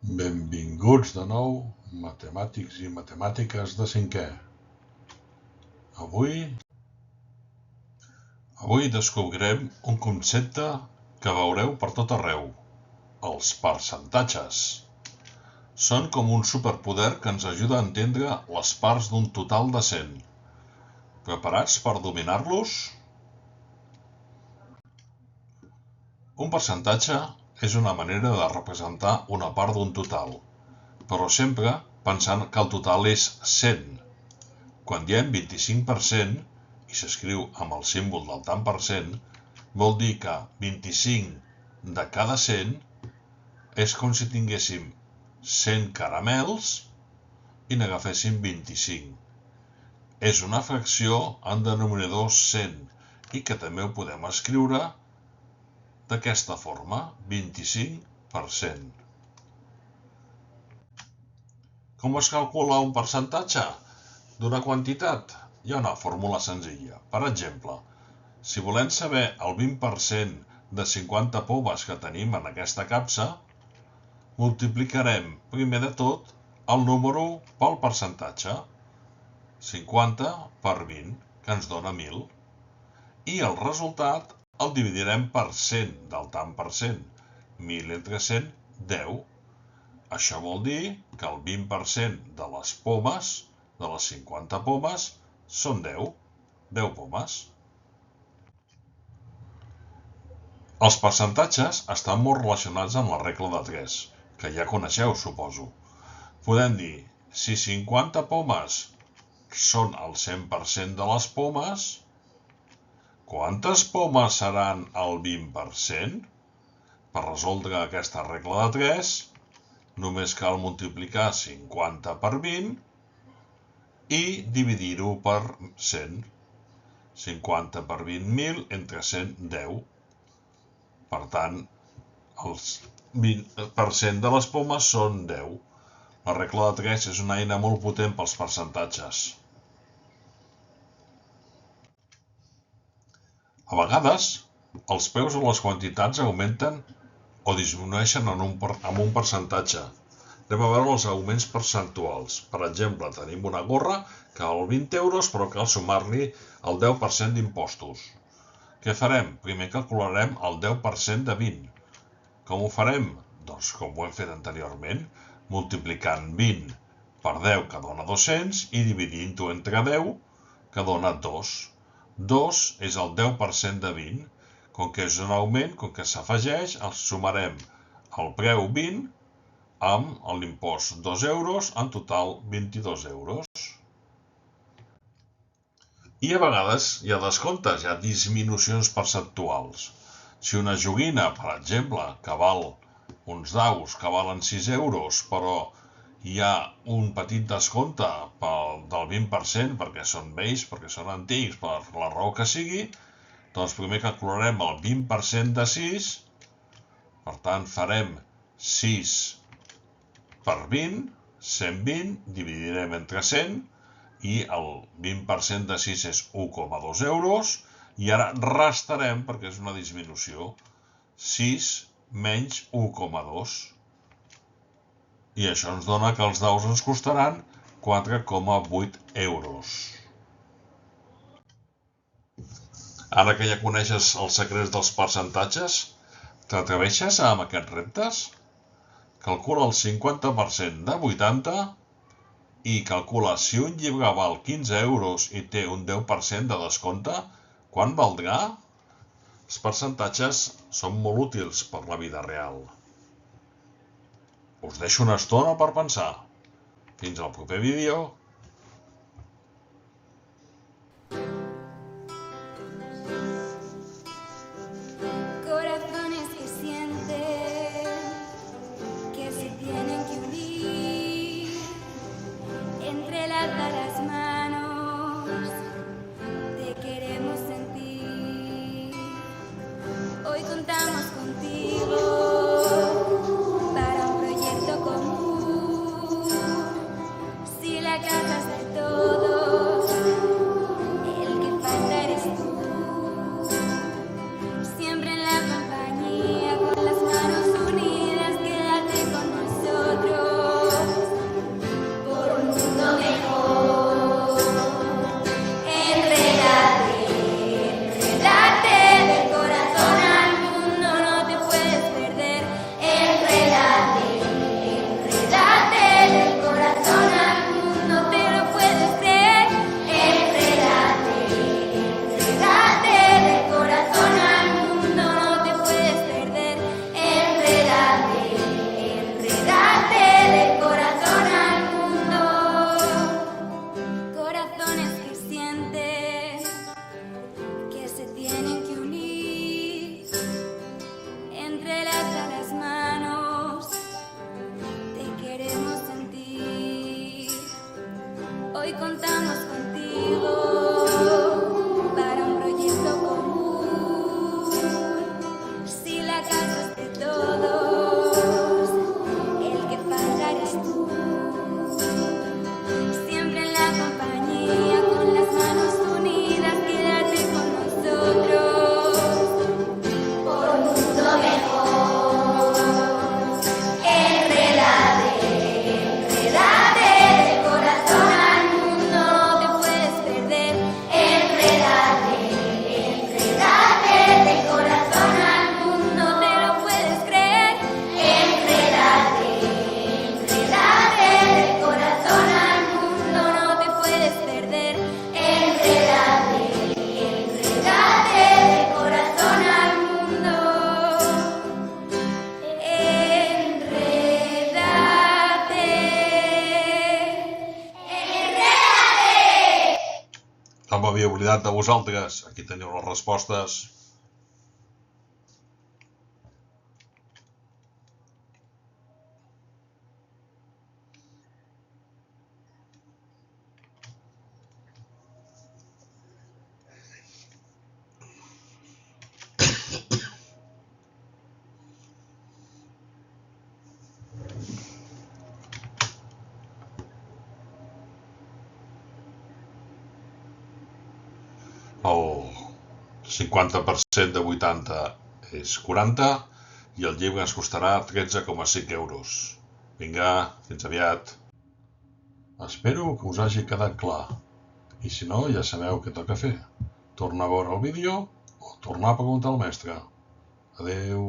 Benvinguts de nou, matemàtics i matemàtiques de 5è. Avui descobrirem un concepte que veureu per tot arreu, els percentatges. Són com un superpoder que ens ajuda a entendre les parts d'un total de 100. Preparats per dominar-los? Un percentatge és una manera de representar una part d'un total, però sempre pensant que el total és 100. Quan diem 25% i s'escriu amb el símbol del tant per cent, vol dir que 25 de cada 100 és com si tinguéssim 100 caramels i n'agaféssim 25. És una fracció en denominador 100 i que també ho podem escriure d'aquesta forma, 25%. Com es calcula un percentatge d'una quantitat? Hi ha una fórmula senzilla. Per exemple, si volem saber el 20% de 50 pomes que tenim en aquesta capsa, multiplicarem primer de tot el número pel percentatge, 50 per 20, que ens dona 1.000, i el resultat el dividirem per 100 del tant per cent. 1.000 entre 100, 10. Això vol dir que el 20% de les pomes, de les 50 pomes, són 10. 10 pomes. Els percentatges estan molt relacionats amb la regla de 3, que ja coneixeu, suposo. Podem dir, si 50 pomes són el 100% de les pomes, quantes pomes seran el 20%? Per resoldre aquesta regla de 3, només cal multiplicar 50 per 20 i dividir-ho per 100. 50 per 20.000 entre 100, 10. Per tant, el 20% de les pomes són 10. La regla de 3 és una eina molt potent pels percentatges. A vegades, els preus o les quantitats augmenten o disminueixen amb un percentatge. Anem a veure els augments percentuals. Per exemple, tenim una gorra que val 20 euros, però cal sumar-li el 10% d'impostos. Què farem? Primer calcularem el 10% de 20. Com ho farem? Doncs com ho hem fet anteriorment, multiplicant 20 per 10, que dona 200, i dividint-ho entre 10, que dona 2. 2 és el 10% de 20. Com que és un augment, com que s'afegeix, els sumarem el preu 20 amb l'impost 2 euros, en total 22 euros. I a vegades hi ha descomptes, hi ha disminucions percentuals. Si una joguina, per exemple, que val uns daus que valen 6 euros, però hi ha un petit descompte del 20% perquè són vells, perquè són antics, per la raó que sigui, doncs primer calcularem el 20% de 6, per tant farem 6 per 20, 120, dividirem entre 100, i el 20% de 6 és 1,2 euros, i ara restarem, perquè és una disminució, 6 menys 1,2. I això ens dona que els daus ens costaran 4,8 euros. Ara que ja coneixes els secrets dels percentatges, t'atreveixes amb aquests reptes? Calcula el 50% de 80 i calcula si un llibre val 15 euros i té un 10% de descompte, quant valdrà? Els percentatges són molt útils per la vida real. Us deixo una estona per pensar. Fins al proper vídeo. Corazones que sienten que se tienen que unir, entrelaza las manos, te queremos sentir. Hoy contamos contigo para un proyecto común. Si la m'havia oblidat de vosaltres. Aquí teniu les respostes. El 50% de 80 és 40 i el llibre ens costarà 13,5 euros. Vinga, fins aviat. Espero que us hagi quedat clar. I si no, ja sabeu què toca fer. Tornar a veure el vídeo o tornar a preguntar al mestre. Adeu.